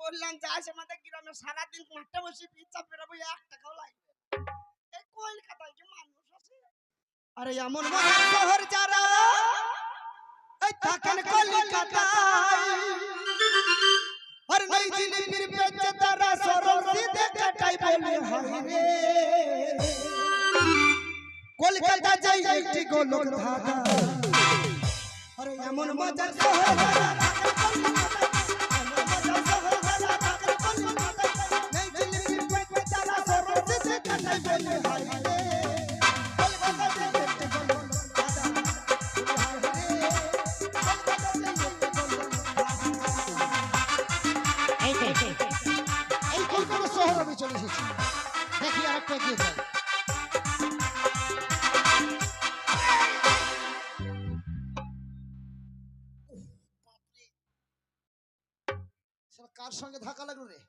বললাম যে আজ আমাদের গ্রামে সারাদিন মাঠে বসে পিজ্জা বেরোবো 1 টাকাও লাগবে এই কলকাতায় কি মানুষ আছে আরে এমন মজার শহর যারা এই থাকেন কলকাতায় আর নই জিলিপির পেছে তারা সরল সিধে কাটাই বলে হায় রে কলকাতা যাই একটি গোলক ধাঁধা আরে এমন মজার শহর যারা চলে এসেছি দেখি আর একটা এগিয়ে যাই কার সঙ্গে ধাক্কা লাগলো রে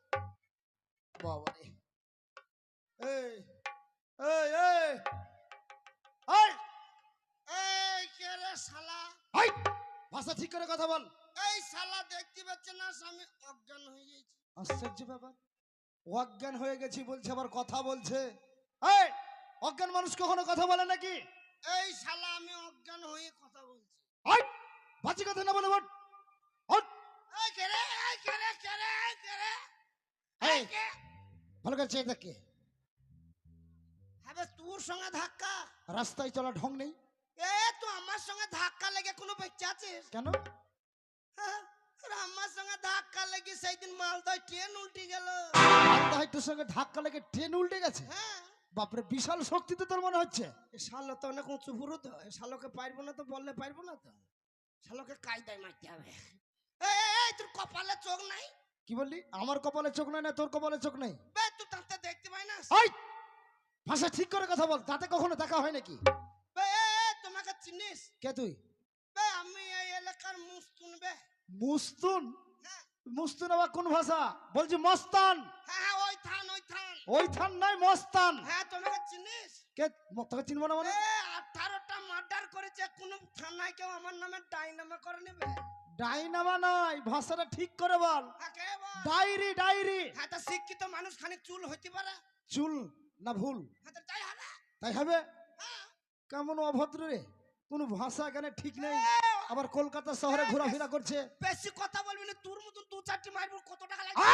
বাবা রে এই এই এই এই এই কে রে শালা এই ভাষা ঠিক করে কথা বল এই শালা দেখতে পাচ্ছ না আমি অজ্ঞান হয়ে গেছি আশ্চর্য ব্যাপার অজ্ঞান হয়ে গেছি বলছে আবার কথা বলছে এই অজ্ঞান মানুষ কখনো কথা বলে নাকি এই শালা আমি অজ্ঞান হয়ে কথা বলছি এই বাজে কথা না বলে বল এই কে রে এই কে রে কে রে কে রে এই ভালো করে চেয়ে দেখ কে হবে তোর সঙ্গে ধাক্কা রাস্তায় চলা ঢং নেই এ তো আমার সঙ্গে ধাক্কা লেগে কোনো বাচ্চা আছিস কেন আমার সঙ্গে ধাক্কা লেগে সেই দিন মালদায় ট্রেন উল্টে গেল মালদায় তোর সঙ্গে ধাক্কা লেগে ট্রেন উল্টে গেছে হ্যাঁ বাপরে বিশাল শক্তি তো তোর মনে হচ্ছে এ শালো তো অনেক উঁচু পুরো তো এ শালোকে পারবো না তো বললে পারবো না তো শালোকে কায়দায় মারতে হবে এই তোর কপালে চোখ নাই কি বললি আমার কপালে চোখ নাই না তোর কপালে চোখ নাই বে তুই তাতে দেখতে পাই না এই ভাষা ঠিক করে কথা বল তাতে কখনো দেখা হয় নাকি বে তোমাকে চিনিস কে তুই বে আমি এই এলাকার মুস্তুন বে মুস্তুন হ্যাঁ মুস্তুন আবার কোন ভাষা বলছি মস্তান হ্যাঁ ওই থান ওই থান নাই মস্তান হ্যাঁ তোমাকে চিনিস কে তোকে চিনবো না মানে 18টা মার্ডার করেছে কোন থানায় কেউ আমার নামে ডাইনামা করে নেবে ডাইনামা নয় ভাষাটা ঠিক করে বল হ্যাঁ কে বল ডায়েরি ডায়েরি হ্যাঁ তা শিক্ষিত মানুষ খানিক চুল হইতে পারে চুল না ভুল হ্যাঁ তো তাই হবে তাই হবে হ্যাঁ কেমন অভদ্র রে কোন ভাষা এখানে ঠিক নেই আবার কলকাতা শহরে ঘোরাফেরা করছে বেশি কথা বলবি না তোর মতন 2-4টি মারবো কত টাকা এই! লাগবে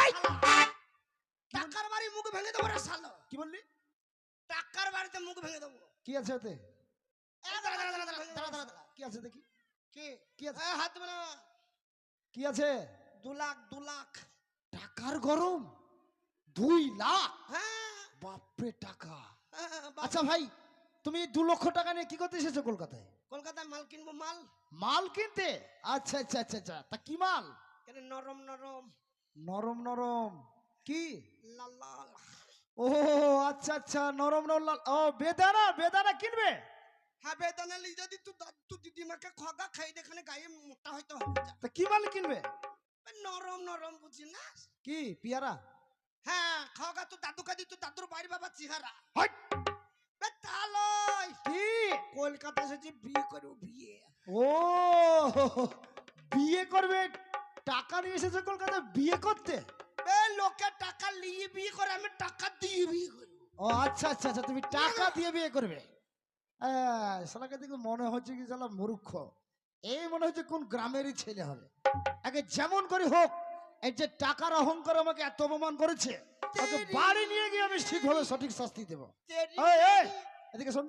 টাকার বাড়ি মুখ ভেঙে দেবো রে শালো কি বললি টাকার বাড়িতে মুখ ভেঙে দেবো কি আছে ওতে দাঁড়া কি আছে দেখি কি কি আছে হাত বানা কি আছে 2 লাখ টাকার গরম 2 লাখ হ্যাঁ বাপরে টাকা বাবা। আচ্ছা ভাই তুমি 2 লক্ষ টাকা নিয়ে কি করতে এসেছো কলকাতায় কলকাতায় মাল কিনবো মাল মাল কিনতে আচ্ছা আচ্ছা আচ্ছা আচ্ছা তা কি মাল কেন নরম নরম নরম নরম কি লাল লাল ও আচ্ছা আচ্ছা নরম নরম লাল ও বেদানা বেদানা কিনবে হ্যাঁ বেদানা লি যদি তুই দিদিমাকে খগা খাই দেখানে গায়ে মোটা হইতে হবে তা কি মাল কিনবে নরম নরম বুঝি না কি পিয়ারা হ্যাঁ খগা তুই দাদুকে দি তুই দাদুর বাড়ি বাবা চেহারা হাট বে তালই কি কলকাতা এসেছি বিয়ে করবো বিয়ে ও বিয়ে করবে টাকা নিয়ে এসেছে কলকাতায় বিয়ে করতে বে লোকে টাকা নিয়ে বিয়ে করে আমি টাকা দিয়ে বিয়ে করবো ও আচ্ছা আচ্ছা আচ্ছা তুমি টাকা দিয়ে বিয়ে করবে শালাকে দেখে মনে হচ্ছে কি শালা মূর্খ এই মনে হচ্ছে কোন গ্রামেরই ছেলে হবে আগে যেমন করে হোক এই যে টাকার অহংকার আমাকে এত অপমান করেছে তাকে বাড়ি নিয়ে গিয়ে আমি ঠিকভাবে সঠিক শাস্তি দেবো এদিকে শোন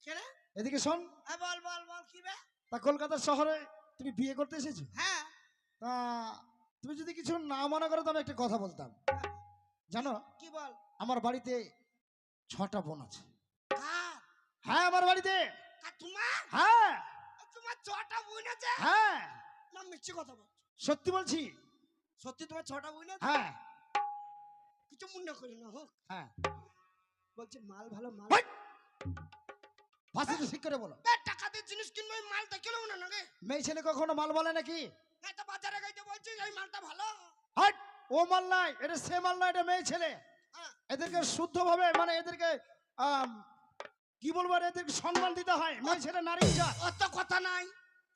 কেনে এদিকে শোন বল বল বল কি বে তা কলকাতা শহরে তুমি বিয়ে করতে এসেছো হ্যাঁ তা তুমি যদি কিছু না মনে করো তো আমি একটা কথা বলতাম জানো কি বল আমার বাড়িতে 6টা বোন আছে কার হ্যাঁ আমার বাড়িতে তোমার হ্যাঁ তোমার 6টা বোন আছে হ্যাঁ না মিথ্যে কথা বল সত্যি বলছি সত্যি তোমার 6টা বোন আছে হ্যাঁ কিছু মনে করি না হোক হ্যাঁ বলছে মাল ভালো মাল ভাষাটা ঠিক করে বলো টাকা দিয়ে জিনিস কিনবো মাল দেখলো না নাকি মেয়ে ছেলে কখনো মাল বলে নাকি হ্যাঁ তো বাজারে গাইতে বলছি এই মালটা ভালো হাট ও মাল নাই এটা সে মাল নাই এটা মেয়ে ছেলে হ্যাঁ এদেরকে শুদ্ধভাবে মানে এদেরকে কি বলবো এদেরকে সম্মান দিতে হয় মেয়ে ছেলে নারী জাত অত কথা নাই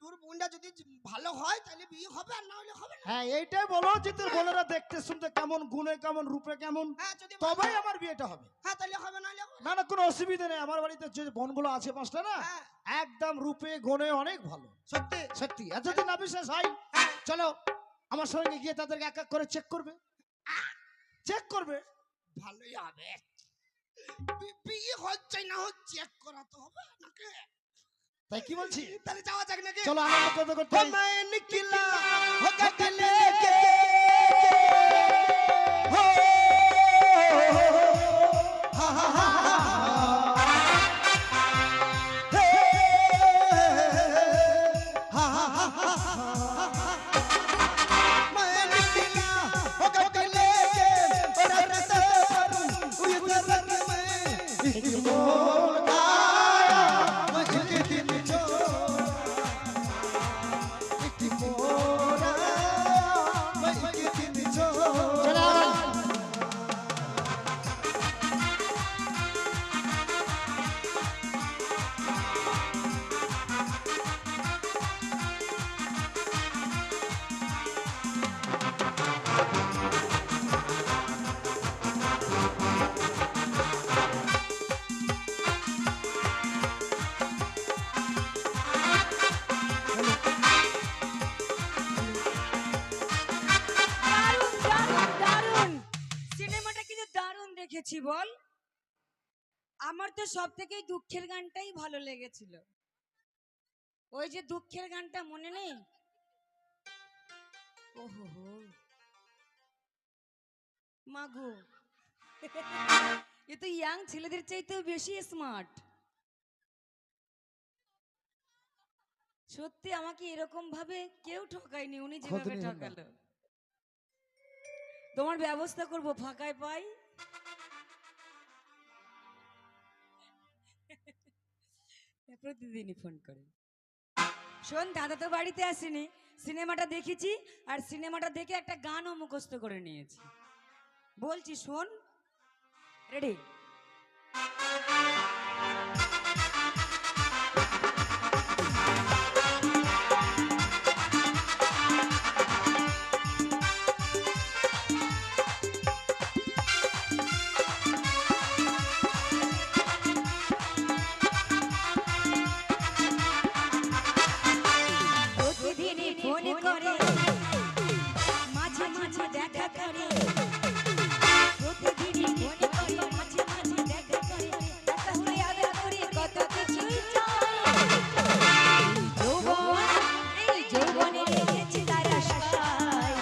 তোর বোনটা যদি ভালো হয় তাহলে বিয়ে হবে, আর না হলে হবে না। হ্যাঁ এইটাই বলো যে তোর বোনেরা দেখতে শুনতে কেমন, গুণে কেমন, রূপে কেমন, হ্যাঁ যদি তবেই আমার বিয়েটা হবে। হ্যাঁ তাহলে হবে, না হলে হবে না। না না কোনো অসুবিধা নেই, আমার বাড়িতে যে বোনগুলো আছে 5টা না, হ্যাঁ। একদম রূপে গুণে অনেক ভালো, সত্যি সত্যি। আর যদি না বিশ্বাস হয় হ্যাঁ। চলো আমার সঙ্গে গিয়ে তাদেরকে এক এক করে চেক করবে, চেক করবে। ভালোই হবে। বিয়ে হচ্ছে না হচ্ছে চেক করা তো হবে নাকি? তাই কি বলছি, তাহলে যাওয়া যাক নাকি? চলো আনন্দ করতে করতে। मैं निकला होगा गले के हो हा हा हा हे हा हा हा मैं निकला होगा गले के और रस्ते पर उतर मैं एक मोड़ आया मैं एक दिन जो দারুণ দারুণ দারুণ সিনেমাটা কিন্তু দারুণ দেখেছি বল। আমার তো সব থেকে দুঃখের গানটাই ভালো লেগেছিল। ওই যে দুঃখের গানটা মনে নেই? ওহো হো মাগো, এ তো ইয়াং ছেলেদের চাইতেও বেশি স্মার্ট। সত্যি আমাকে এরকম ভাবে কেউ ঠকায়নি, উনি যেভাবে খোদনি হলো। ঠকালো। তোমার ব্যবস্থা করব ফাঁকায় পাই। প্রতিদিনই ফোন করে। শোন, দাদা তো বাড়িতে আসেনি, সিনেমাটা দেখেছি আর সিনেমাটা দেখে একটা গানও মুখস্থ করে নিয়েছি। বলছি শোন, রেডি? প্রতিদিনই ফোন করে, মাঝে মাঝে দেখা করে। প্রতিদিনই ফোন করে, মাঝে মাঝে দেখা করে। দেখা হলে আদর করে কত কিছুই চায়। যৌবন, এই যৌবনে রেখেছি তার আশায়।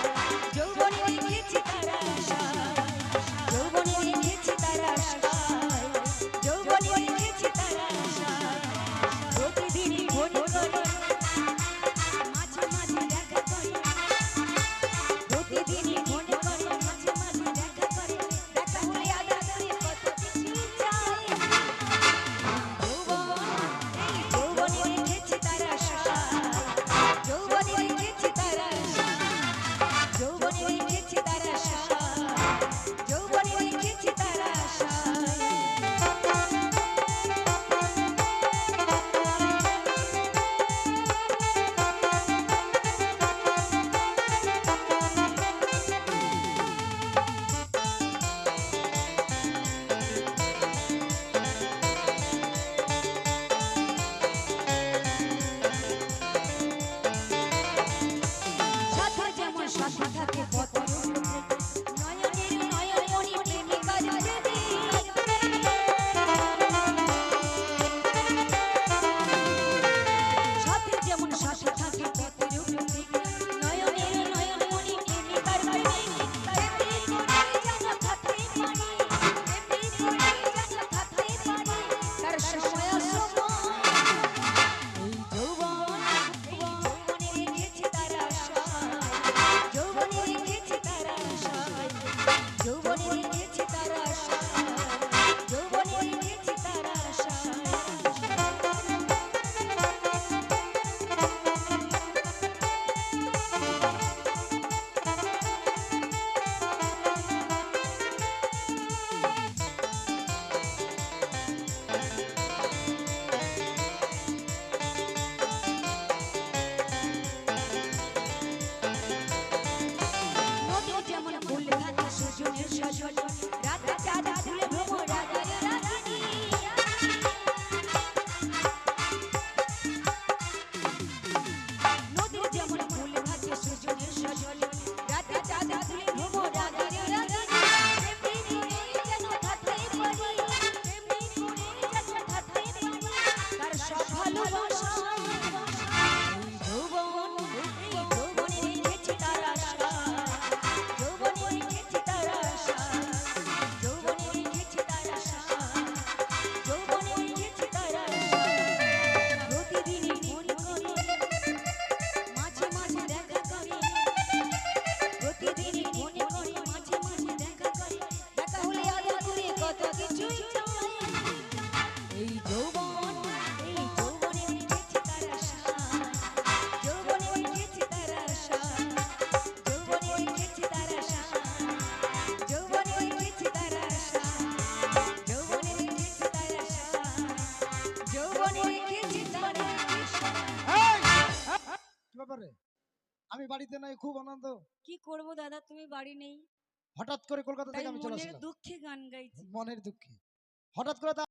যৌবনে রেখেছি তার আশায়। যৌবনে রেখেছি তার আশায়। যৌবনে রেখেছি তার আশায়। প্রতিদিনই ফোন করে, মাঝে মাঝে দেখা করে। প্রতিদিনই ফোন করে, মাঝে মাঝে দেখা করে। দেখা হলে আদর করে কত কিছুই চায়। যৌবন, এই যৌবনে রেখেছি তার আশায়। যৌবনে রেখেছি তার আশায়। যৌবনে রেখেছি তার আশায়। যৌবনে রেখেছি তার আশায়। সাথে যেমন সাথে থাকে পথের নয়নের নয়নমণি প্রেমিকার প্রেমী। সাথে যেমন সাথে থাকে পথের নয়নের নয়নমণি প্রেমিকার প্রেমী। এমনি করে যেন থাকতে পারি, এমনি করে যেন থাকতে পারি তার সময় সময়। এই যৌবন, এই যৌবনে রেখেছি তার আশায়। যৌবনে রেখেছি তার আশায়। যৌবনে রেখেছি তার আশায়। যৌবনে রেখেছি তার আশায়। করে? আমি বাড়িতে নাই, খুব আনন্দ। কি করব দাদা, তুমি বাড়ি নেই, হঠাৎ করে কলকাতা তাই থেকে আমি চলে মনের আসলাম দুঃখে গান গাইছি। মনের দুঃখে। হঠাৎ করে